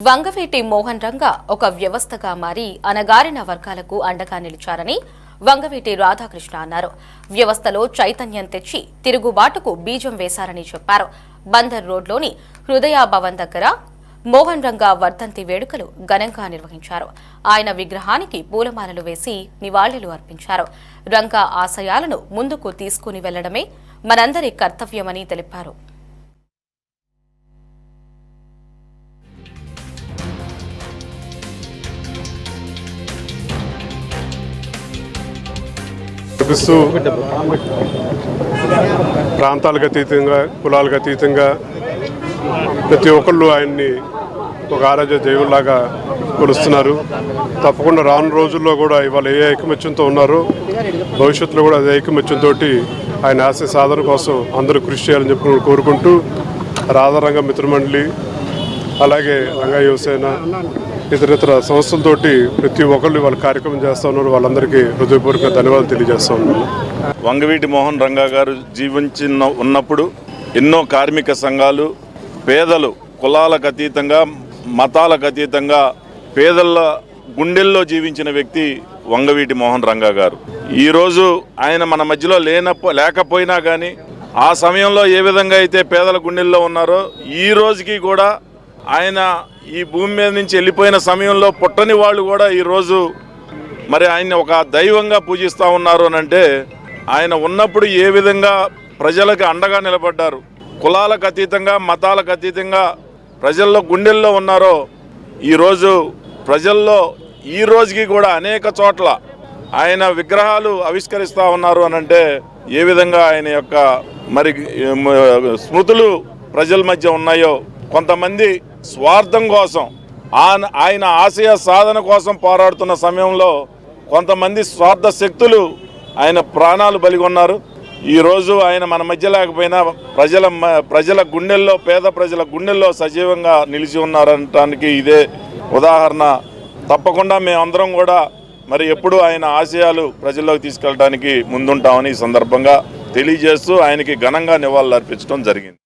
వంగవీటి మోహన్ రంగ ఒక వ్యవస్థగా మారి అణగారిన వర్గాలకు అండగా నిలిచారని వంగవీటి రాధాకృష్ణ అన్నారు. వ్యవస్థలో చైతన్యం తెచ్చి తిరుగుబాటుకు బీజం వేశారని చెప్పారు. బందర్ రోడ్లోని హృదయ భవన్ దగ్గర మోహన్ రంగ వర్ధంతి వేడుకలు ఘనంగా నిర్వహించారు. ఆయన విగ్రహానికి పూలమాలలు వేసి నివాళులు అర్పించారు. రంగ ఆశయాలను ముందుకు తీసుకుని వెళ్లడమే మనందరి కర్తవ్యమని తెలిపారు. ప్రాంతాలకు అతీతంగా కులాలకు అతీతంగా ప్రతి ఒక్కళ్ళు ఆయన్ని ఒక ఆరాధ్య దైవంలాగా కొలుస్తున్నారు. తప్పకుండా రాను రోజుల్లో కూడా ఇవాళ ఏ ఐకమత్యంతో ఉన్నారో భవిష్యత్తులో కూడా అదే ఐకమత్యంతో ఆయన ఆశయ సాధన కోసం అందరూ కృషి చేయాలని చెప్పి కోరుకుంటూ రాధారంగ మిత్రమండలి అలాగే రంగా యువసేన ఇతరితర సంస్థలతోటి ప్రతి ఒక్కళ్ళు వాళ్ళ కార్యక్రమం చేస్తూ ఉన్నారు. వాళ్ళందరికీ హృదయపూర్వక ధన్యవాదాలు తెలియజేస్తూ ఉన్నాను. వంగవీటి మోహన్ రంగా గారు ఉన్నప్పుడు ఎన్నో కార్మిక సంఘాలు పేదలు కులాలకు అతీతంగా మతాలకు అతీతంగా పేదల గుండెల్లో జీవించిన వ్యక్తి వంగవీటి మోహన్ రంగా గారు. ఈరోజు ఆయన మన మధ్యలో లేకపోయినా కానీ ఆ సమయంలో ఏ విధంగా అయితే పేదల గుండెల్లో ఉన్నారో ఈ రోజుకి కూడా ఆయన ఈ భూమి మీద నుంచి వెళ్ళిపోయిన సమయంలో పుట్టని వాళ్ళు కూడా ఈరోజు మరి ఆయన్ని ఒక దైవంగా పూజిస్తూ ఉన్నారు అని అంటే ఆయన ఉన్నప్పుడు ఏ విధంగా ప్రజలకు అండగా నిలబడ్డారు, కులాలకు అతీతంగా మతాలకు అతీతంగా ప్రజల్లో గుండెల్లో ఉన్నారో ఈరోజు ప్రజల్లో ఈ రోజుకి కూడా అనేక చోట్ల ఆయన విగ్రహాలు ఆవిష్కరిస్తూ ఉన్నారు అని అంటే ఏ విధంగా ఆయన యొక్క మరి స్మృతులు ప్రజల మధ్య ఉన్నాయో. కొంతమంది స్వార్థం కోసం ఆయన ఆశయ సాధన కోసం పోరాడుతున్న సమయంలో కొంతమంది స్వార్థ శక్తులు ఆయన ప్రాణాలు బలిగొన్నారు. ఈరోజు ఆయన మన మధ్య లేకపోయినా ప్రజల గుండెల్లో పేద ప్రజల గుండెల్లో సజీవంగా నిలిచి ఉన్నారనటానికి ఇదే ఉదాహరణ. తప్పకుండా మేమందరం కూడా మరి ఎప్పుడూ ఆయన ఆశయాలు ప్రజల్లోకి తీసుకెళ్ళడానికి ముందుంటామని ఈ సందర్భంగా తెలియజేస్తూ ఆయనకి ఘనంగా నివాళులు అర్పించడం జరిగింది.